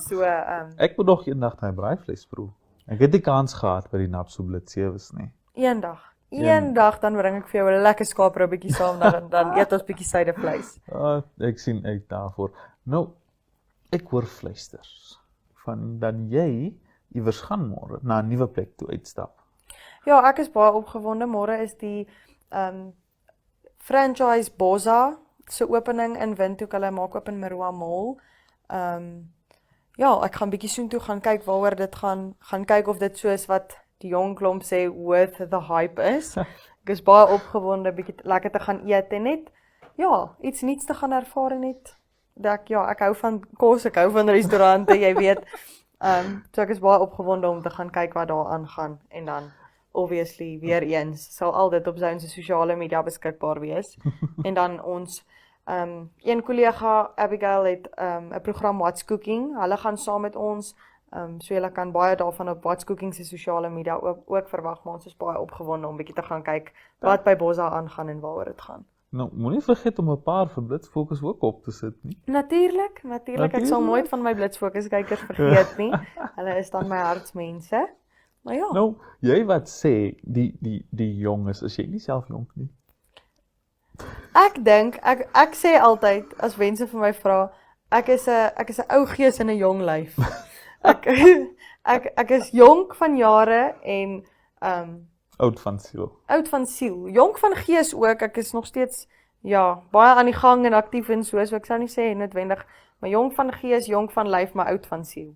So, Ek moet nog eendag daai braaivleis proe. Ek het die kans gehad by die Napso Blitsewes nie. eendag dan bring ek vir jou 'n lekker skaaprobbetjie saam dan eet ons bietjie suidevleis. Ek sien uit daarvoor. Nou, ek hoor fluisters van dan jy iewers gaan môre na 'n nuwe plek toe uitstap. Ja, ek is baie opgewonde. Môre is die franchise Boza se opening in Windhoek. Hulle maak oop in Maroa Mall. Ja, ek gaan bietjie soontoe gaan kyk waaroor dit gaan kyk of dit soos wat die jong klomp sê worth the hype is. Ek is baie opgewonde, bietjie lekker te gaan eet en net iets nuuts te gaan ervaar en net ek hou van kos, ek hou van restaurante, jy weet. So ek is baie opgewonde om te gaan kyk wat daar aangaan en dan obviously weer eens sal al dit op sy sosiale media beskikbaar wees. En dan ons een kollega Abigail het 'n program What's Cooking. Hulle gaan saam met ons so julle kan baie daarvan op What's Cooking se sosiale media ook verwag, maar ons is baie opgewonde om bietjie te gaan kyk wat by Boza aangaan en waaroor dit gaan. Nou, moenie vergeet om 'n paar vir Blitsfokus ook op te sit nie. Natuurlik. Ek sal nooit van my Blitsfokus kykers vergeet nie. Hulle is dan my hartsmense. Maar ja. Nou, jy wat sê die jonges, is jy nie self jonk nie? Ek dink ek sê altyd as mense vir my vra, ek is 'n ou gees in 'n jong lyf. Ek is jonk van jare en Oud van siel. Oud van siel. Jonk van gees ook. Ek is nog steeds baie aan die gang en aktief en so ek sou nie sê noodwendig, maar jonk van gees, jonk van lyf, maar oud van siel.